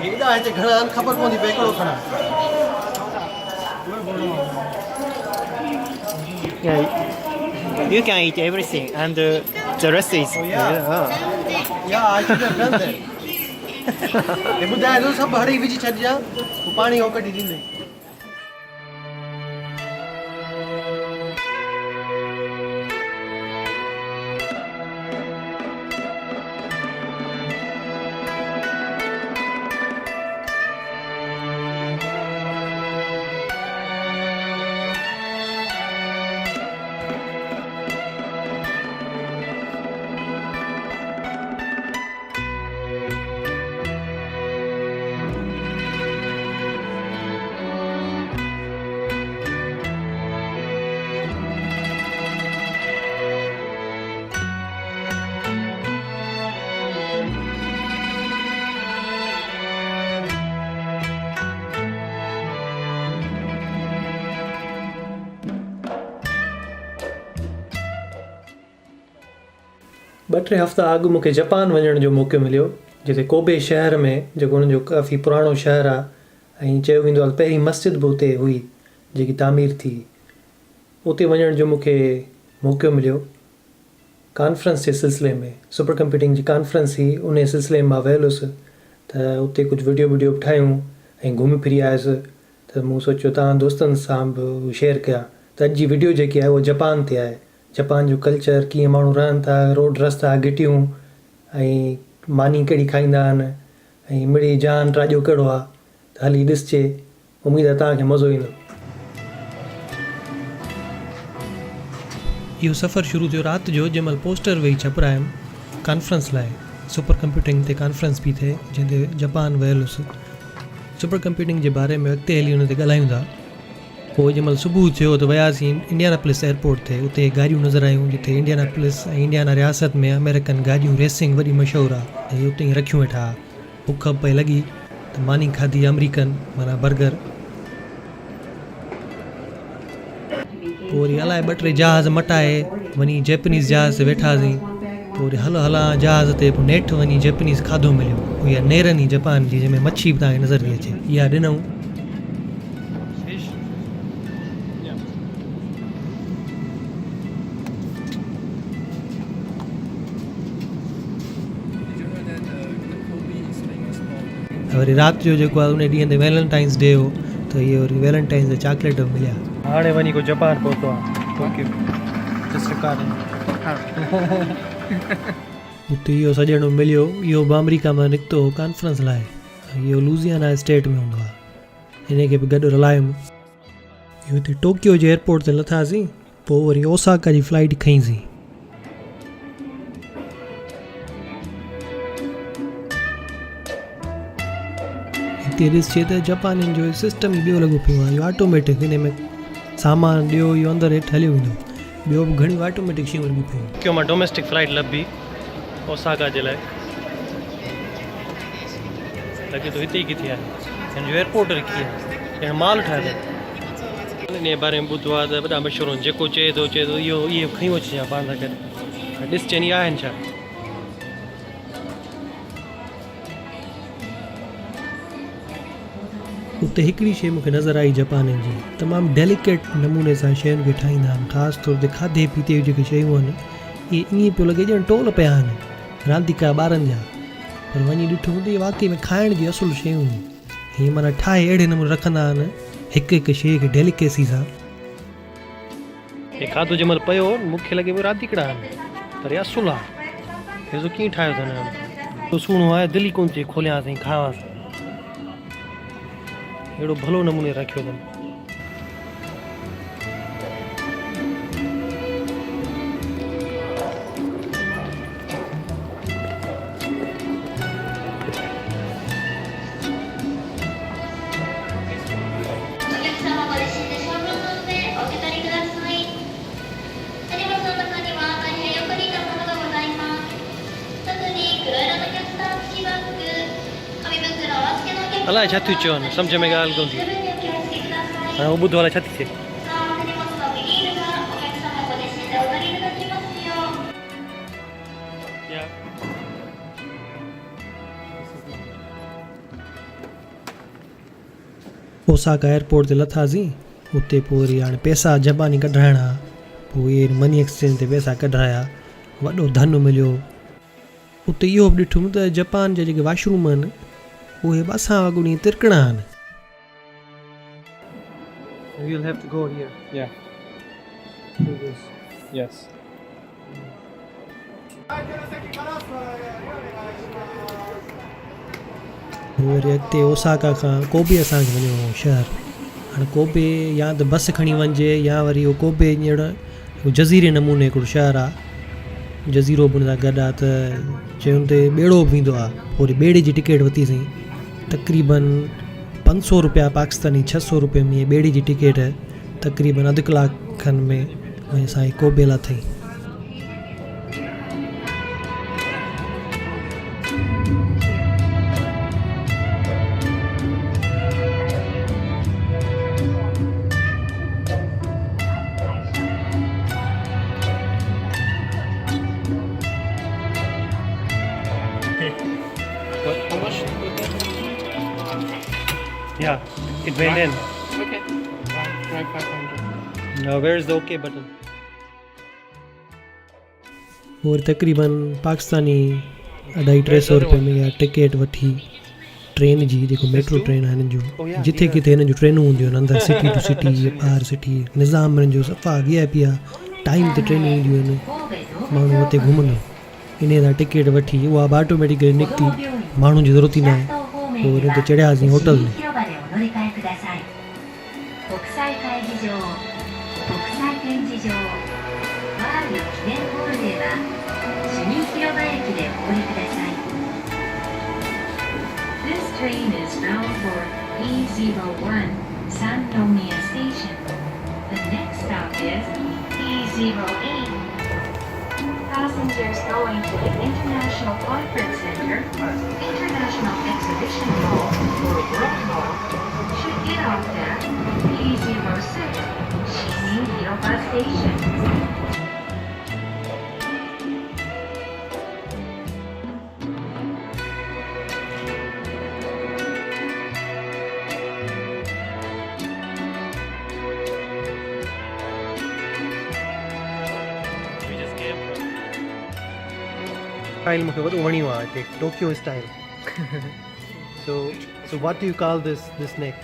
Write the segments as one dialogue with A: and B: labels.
A: हेॾा हिते घणा आहिनि ख़बर पवंदी भई हिकिड़ो खणा।
B: Yeah, you can eat everything, and the rest is.
A: Oh, yeah. Yeah, I should have done that. हे ॿुधाए थो सभु हड़ी विझी छॾिजां, पोइ पाणी हो कढी ॾींदे।
C: ॿ टे हफ़्ता अॻु मूंखे जापान वञण जो मौक़ो मिलियो, जिते कोबे शहर में जेको हुनजो काफ़ी पुराणो शहरु आहे ऐं चयो वेंदो आहे पहिरीं मस्जिद बि उते हुई जेकी तामीर थी। उते वञण जो मूंखे मौक़ो मिलियो कॉन्फ्रेंस जे सिलसिले में। सुपर कंप्यूटिंग जी कॉन्फ्रेंस हुई, उन सिलसिले में मां वियल हुउसि त उते कुझु वीडियो बि ठाहियूं ऐं घुमी फिरी आयुसि। त मूं सोचियो तव्हां दोस्तनि सां बि शेयर कयां त अॼु जी वीडियो जेकी आहे उहा जापान ते आहे। जापान जो कल्चर, कीअं माण्हू रहनि था, रोड रस्ता, गिटियूं ऐं मानी कहिड़ी खाईंदा आहिनि ऐं मिड़ी जान राॼो कहिड़ो आहे। त हली ॾिसजे, उमेदु आहे तव्हांखे मज़ो ईंदो। इहो सफ़रु शुरू थियो राति जो, जंहिं महिल पोस्टर वेही छपरायमि कॉन्फ्रेंस लाइ। सुपर कंप्यूटिंग ते कॉन्फ्रेंस पई थिए जंहिं ते जापान वियल हुउसि। सुपर कंप्यूटिंग जे बारे में अॻिते हली हुन ते ॻाल्हायूं था। पोइ जंहिं महिल सुबुह थियो त वियासीं इंडियानापोलिस एयरपोर्ट ते। उते गाॾियूं नज़र आयूं जिते इंडियानापोलिस ऐं इंडियाना रियासत में अमेरिकन गाॾियूं रेसिंग वॾी मशहूरु आहे। ऐं उते ई रखियूं वेठा। बुख पई लॻी त मानी खाधी अमरीकन माना बर्गर। पोइ वरी अलाए 2-3 जहाज़ मटाए वञी जैपनीज़ जहाज़ ते वेठासीं। पोइ वरी हलां जहाज़ ते, पोइ नेठि वञी जैपनीज़ खाधो मिलियो। इहा नेरनि ई जापान जी, जंहिंमें मच्छी बि तव्हांखे नज़र थी अचे, इहा ॾिनऊं। वरी राति जो जेको आहे उन ॾींहं ते वैलेंटाइंस डे हो, त इहे वरी वैलेंटाइंस जा चॉकलेट बि मिलिया। हाणे वञी को जापान पहुतो आहे। उते इहो सॼणो मिलियो। इहो बि अमरीका मां निकितो हो कॉन्फ्रेंस लाइ। इहो लुजियाना स्टेट में हूंदो आहे, हिन खे बि गॾु रलायुमि। इहो हिते टोकियो जे एयरपोर्ट ते लथासीं, पोइ वरी ओसाका जी फ्लाइट खईंसीं। हिते ॾिसजे त जापानियुनि जो सिस्टम ई ॿियो लॻो पियो आहे। इहो ऑटोमेटिक, हिन में सामान ॾियो, इहो अंदरि हेठि हलियो वेंदो। ॿियो बि घणियूं ऑटोमेटिक शयूं लॻियूं पियूं। क्यों मां डोमेस्टिक फ्लाइट लभी ओसाका जे लाइ। लॻे थो हिते ई किथे आहे, हिन जो एयरपोर्ट रखी आहे, हिन माल ठाहियो अथनि। इन जे बारे में ॿुधो आहे त वॾा मशहूरु आहिनि। जेको चए थो इहो खयूं अचिजांइ पाण सां गॾु, ॾिसजनि इहा आहिनि छा। उते हिकिड़ी शइ मूंखे नज़र आई जापानियुनि जी, तमामु डेलिकेट नमूने सां शयुनि खे ठाहींदा आहिनि। ख़ासि तौर ते खाधे पीते जूं जेके शयूं आहिनि, इहे ईअं पियो लॻे ॼण टोल पिया आहिनि रांदीका ॿारनि जा। पर वञी ॾिठो त वाक़ई में खाइण जी असुलु शयूं आहिनि। हीअं माना ठाहे अहिड़े नमूने रखंदा आहिनि हिकु हिकु शइ खे डेलिकेसी सां। हे खाधो जंहिं महिल पियो मूंखे लॻे पियो रांदीकड़ा आहिनि, पर इहा असुलु आहे। हे कीअं ठाहियो अथनि, सुहिणो आहे, दिलि ई कोन थी खोलियासीं खावासीं। अहिड़ो भलो नमूने रखियो अथनि। अलाए छा थियूं चवनि, सम्झ में ॻाल्हि कोन थी। हाणे उहो ॿुधो अलाए छा थी थिए। ओसाका एयरपोर्ट ते लथासीं उते पोइ वरी हाणे पैसा जापानी कढाइणा पोइ इहे मनी एक्सचेंज ते पैसा कढाया वॾो धन मिलियो उते इहो बि ॾिठुमि त जापान जा जेके वॉशरूम आहिनि उहे बि असां वांगुरु ईअं तिरकणा आहिनि
B: We'll have to go here.
D: Yeah.
B: Do this.
D: Yes.
C: Worry अॻिते ओसाका खां कोबे असांखे वञिणो हो शहर हाणे कोबे या त बस खणी वञिजे या वरी उहो कोबे हींअर जज़ीरे नमूने हिकिड़ो शहरु आहे जज़ीरो बि उन सां गॾु आहे त चयूं ते ॿेड़ो बि ईंदो आहे वरी ॿेड़े जी टिकट वरितीसीं तक़रीबन 500 रुपया पाकिस्तानी 600 रुपये में ॿेड़ी जी टिकट तक़रीबन अधु कलाक खनि में असांजी Kobe लाथई
D: How much was that?
B: Yeah, it went in.
D: Okay. Try 500.
B: Now where is the OK button?
C: और तक़रीबन पाकिस्तानी 250-300 रुपये में इहा टिकट वठी ट्रेन जी जेको मेट्रो ट्रेन आहे हिननि जो जिथे किथे हिननि जूं ट्रेनूं हूंदियूं आहिनि अंदरि सिटी टू सिटी ॿाहिरि सिटी निज़ाम हिननि जो सफ़ा VIP आहे टाइम ते ट्रेनूं ईंदियूं आहिनि माण्हू हुते घुमनि इन सां टिकट वठी उहा बि ऑटोमेटिकली निकिती माण्हू जी ज़रूरत ई न आहे पोइ हिन ते चढ़ियासीं होटल में
E: 国際会議場、国際展示場、ワールド記念ホールでは市民広場駅でお降りください。This train is bound for E01 Sannomiya Station. The next stop is E08. Passengers going to the International Conference Center, International Exhibition Hall, or World Hall should get off at E06 Shimi Hiroba Station.
B: Style मूंखे वॾो वणियो आहे हिते Tokyo style so what do you call this neck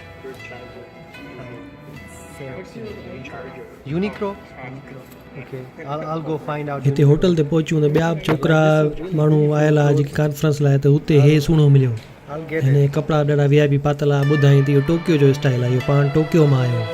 B: Uniqlo okay I'll go find out
C: हिते hotel ते पहुचूं त ॿिया बि छोकिरा माण्हू आयल आहे जेकी कॉन्फ्रेंस लाइ त हुते हे सुहिणो मिलियो
B: I'll get
C: हिन जा कपिड़ा ॾाढा VIP पातल आहे ॿुधाई त इहो टोक्यो जो स्टाइल आहे इहो पाण टोक्यो मां आयो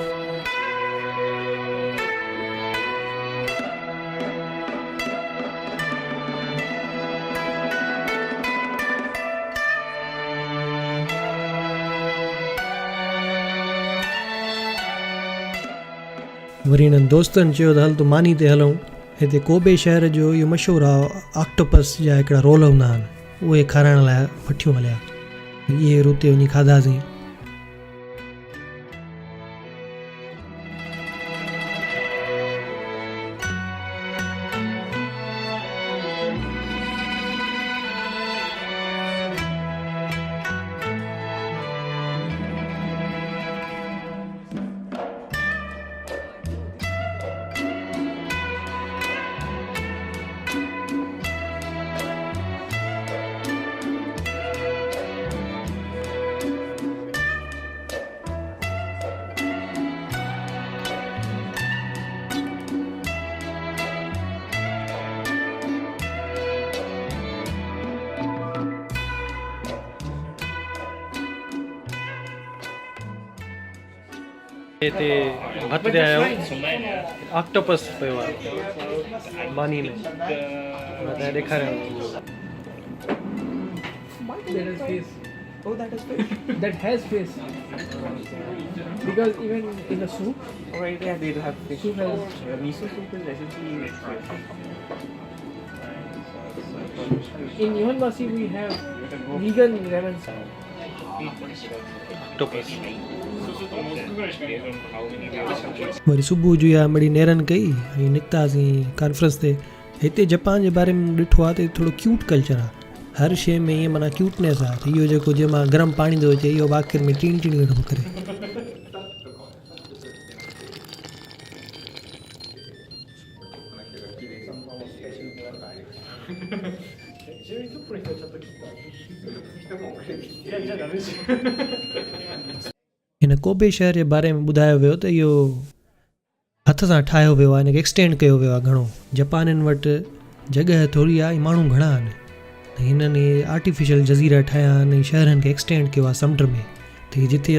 C: वरी हिननि दोस्तनि चयो त हल तूं मानी ते हलूं हिते कोबे शहर जो इहो मशहूरु आहे ऑक्टोपस जा हिकिड़ा रोल हूंदा आहिनि उहे खाराइण लाइ वठियूं हलिया इहे हुते वञी खाधासीं
B: हिते भत ते आयो ऑक्टोपस पियो आहे मानी में मां तव्हां ॾेखारियां
F: That has face. Oh, that has face. That has face. Because even in the soup,
D: Alright, yeah, they have fish.
F: soup has.
D: Miso soup is essentially
F: In Yuhanbasi we have vegan ramen sauce.
B: Octopus
C: worry सुबुह जो इहा मिड़ी नेरनि कई ऐं निकितासीं conference ते हिते Japan जे बारे में ॾिठो आहे त थोरो क्यूट कल्चर आहे हर शइ में ईअं माना क्यूटनेस आहे त इहो जेको जंहिं मां गरम पाणी थो अचे इहो आख़िर में टीण टीण थो करे हिन कोबे शहर जे बारे में ॿुधायो वियो त इहो हथ सां ठाहियो वियो आहे, हिनखे एक्सटेंड कयो वियो आहे घणो। जापानियुनि वटि जॻह थोरी आहे, ऐं माण्हू घणा आहिनि, त हिननि आर्टिफिशियल जज़ीरा ठाहिया आहिनि ऐं शहरनि खे एक्सटेंड कयो आहे समुंड में। त जिते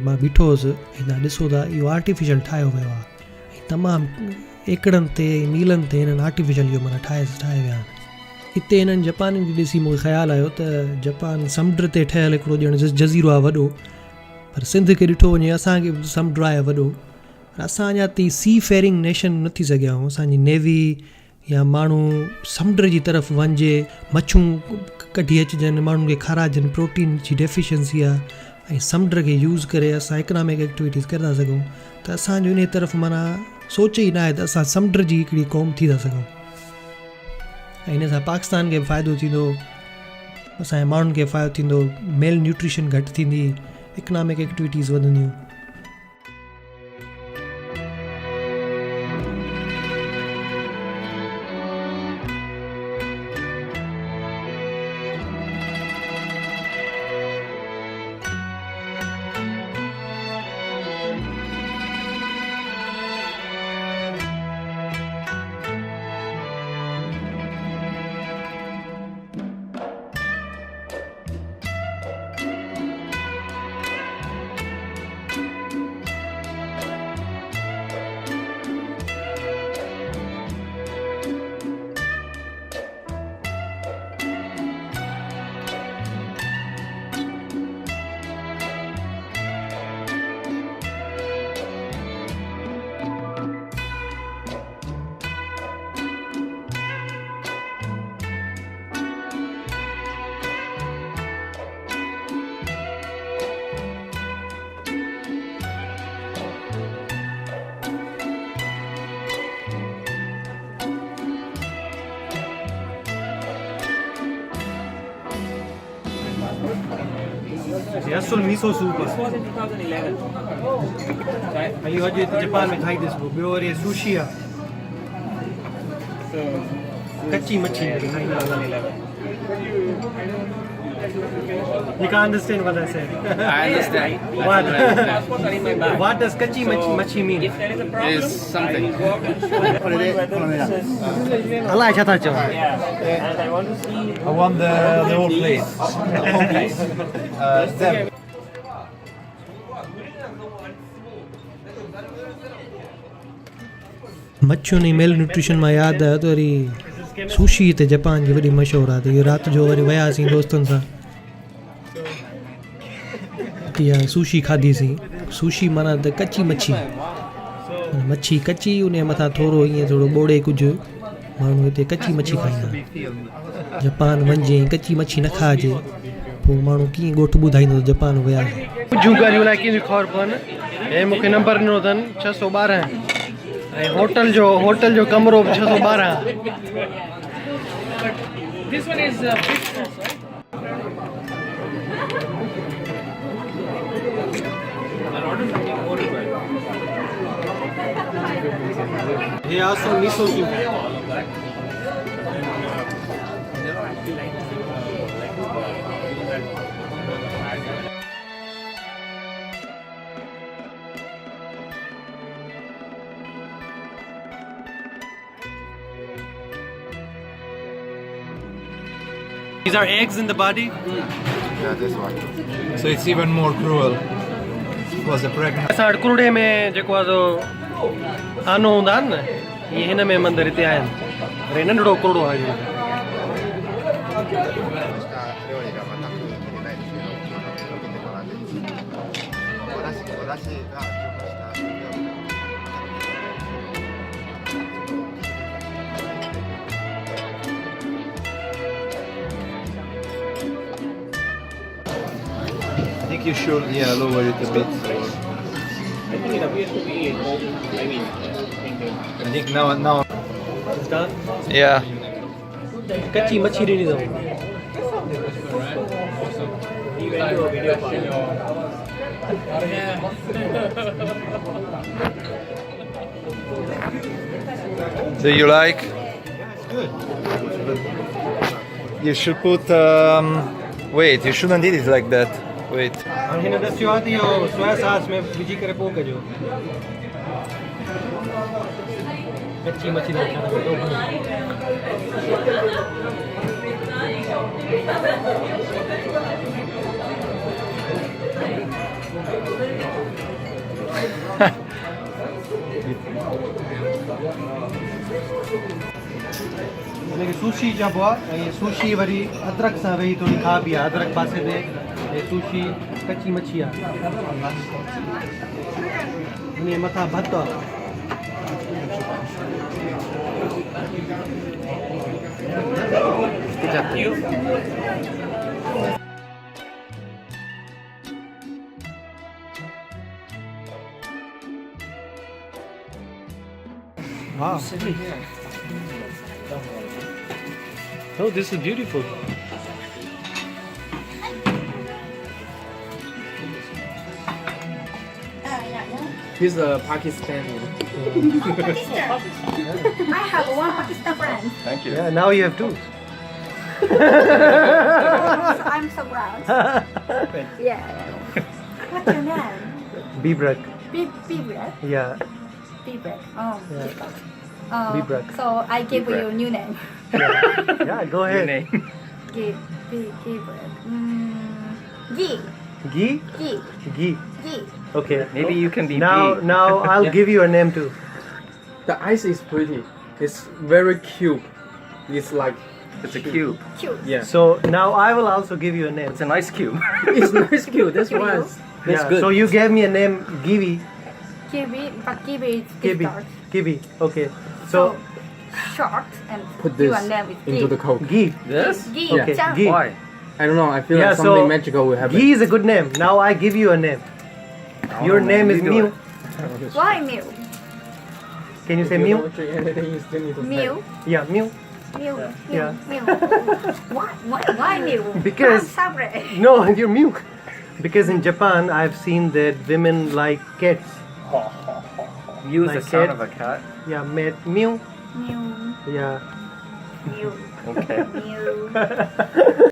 C: मां बीठो हुउसि, हितां ॾिसो था इहो आर्टिफिशियल ठाहियो वियो आहे, ऐं तमामु एकड़नि ते मीलनि ते हिननि आर्टिफिशियल इहो माना ठाहे विया आहिनि। हिते हिननि जापानियुनि खे ॾिसी मूंखे ख़्यालु आयो त जापान समुंड ते ठहियलु हिकिड़ो ॼण जज़ीरो आहे वॾो, पर सिंध खे ॾिठो वञे असांखे बि समुंड आहे वॾो, पर असां अञा ताईं सी फेरिंग नेशन न थी सघिया आहियूं। असांजी नेवी या माण्हू समुंड जी तरफ़ वञे, मच्छूं कढी अचिजनि, माण्हुनि खे खाराजनि, प्रोटीन जी डेफिशिएंसी आहे, ऐं समुंड खे यूज़ करे असां इकनॉमिक एक्टिविटीज़ करे था सघूं, त असांजो इन तरफ़ माना सोच ई न आहे त असां समुंड जी हिकिड़ी क़ौम थी था सघूं। ऐं हिन सां पाकिस्तान खे बि फ़ाइदो थींदो, असांजे माण्हुनि खे फ़ाइदो थींदो, मेल न्यूट्रिशन घटि थींदी, इकनॉमिक एक्टिविटीज़ वधंदियूं।
B: असुल miso soup
D: This was in 2011.
B: इहो अॼु हिते जापान में खाई ॾिसबो। ॿियो वरी सुशी आहे,
D: So,
B: कच्ची मच्छी
D: yeah,
B: खाईंदा आहियूं।
D: 2011.
B: You can't understand what I said.
D: I understand.
B: What?
D: Passports are in my bag.
B: What does kachi machi mean?
D: If there is a problem,
A: Is something.
D: I will go and show
A: これでこの値段
B: Allah cha ta chao.
D: Yeah. And I want to see.
G: I want the whole plate. The whole plate. Them.
C: मच्छियुनि जी मेल nutrition मां यादि आयो त वरी sushi हिते Japan जी वॾी मशहूरु आहे। त इहो राति जो वरी वियासीं दोस्तनि सां, इहा सुशी खाधीसीं। सुशी माना त कची मच्छी, मच्छी कची, उन जे मथां थोरो ईअं थोरो ॿोड़े कुझु, माण्हू हिते कची मच्छी खाईंदा। जापान वञे कची मच्छी न खाइजे, पोइ माण्हू कीअं ॻोठ ॿुधाईंदो त जापान वियासीं।
B: कुझु ॻाल्हियूं लाइ कंहिंजी ख़बर पवनि। ऐं मूंखे नंबर ॾिनो अथनि 612, ऐं होटल जो कमरो बि 612।
F: This one is fixed cost, right?
B: हे असुल miso soup. These are eggs in the body.
A: Yeah, this one.
G: So it's even more cruel. Was the pregnant?
B: असां वटि कुरड़े में जेको आहे सो आनो हूंदा आहिनि न, ईअं हिन में मंदर हिते आहिनि। अरे नंढड़ो कुरड़ो आहे इहो।
A: 料理が全く出ないですけど、見てもらっていいですか。お出汁が注文した料理が
G: I think you should, lower it a bit.
D: I think it appears to be old. I mean,
G: I think now.
B: It's done.
G: Yeah.
B: कच्ची मच्छी ॾिनी अथऊं।
G: Do you like?
A: Good.
G: You should put. Wait, you shouldn't eat it like that. Wait.
B: हाणे हिन दसियो आहे त इहो soya sauce में विझी करे पोइ कजो कच्ची मछली हिनखे सुशी चइबो आहे ऐं सुशी वरी अदरक सां वेही थोरी खाइबी आहे अदरक पासे ते ऐं सुशी कची मच्छी आहे हुन जे मथां भत आहे Wow. Oh, this is beautiful.
F: He's a Pakistani.
H: I have one Pakistan friend.
G: Thank you.
B: Yeah, now you have two.
H: I'm so proud. Yeah. What's your name?
B: Bibrak.
H: Bibrak.
B: Yeah.
H: Bibrak. Oh.
B: Yeah. Bibrak.
H: So I give you new name.
B: Yeah, go ahead.
H: Bibrak. Gi.
B: Gi?
H: Gi.
B: Gi.
H: Gi.
B: Okay.
D: Maybe you can be
B: Now,
D: big.
B: now I'll give you a name too.
F: The ice is pretty. It's very cute. It's like
D: It's a cube.
H: Cute.
F: yeah.
B: So now I will also give you a name.
D: It's a nice cube.
F: It's nice cute. That's why. That's
B: Yeah,
F: good.
B: so you gave me a name, Givi.
H: Kiwi, but kiwi is
B: Kibi.
H: difficult.
B: Kibi. Okay. So,
H: Short and
F: Put this
H: your name is
F: into the Coke.
B: Gi.
D: This?
H: Gi.
B: Okay.
H: Chang.
B: Gi.
D: Why?
F: I don't know. I feel
B: Yeah,
F: like something
B: so
F: magical will happen.
B: Gi is a good name. Now I give you a name. Your
D: man,
B: name is
D: you do
B: Mew.
D: it.
H: Why Mew?
B: Can you say
F: If you
B: Mew?
F: don't drink anything, you still need to
H: Mew.
B: Yeah, Mew.
H: Mew.
B: Yeah.
H: Mew. Why Mew?
B: Because-
H: I'm sorry.
B: No, you're Mew. Because in Japan, I've seen that women like cats.
D: Use
B: Like
D: the sound
B: cat.
D: of a cat.
B: Yeah, Mew.
H: Mew.
B: Yeah.
H: Mew.
D: Okay.
H: Mew.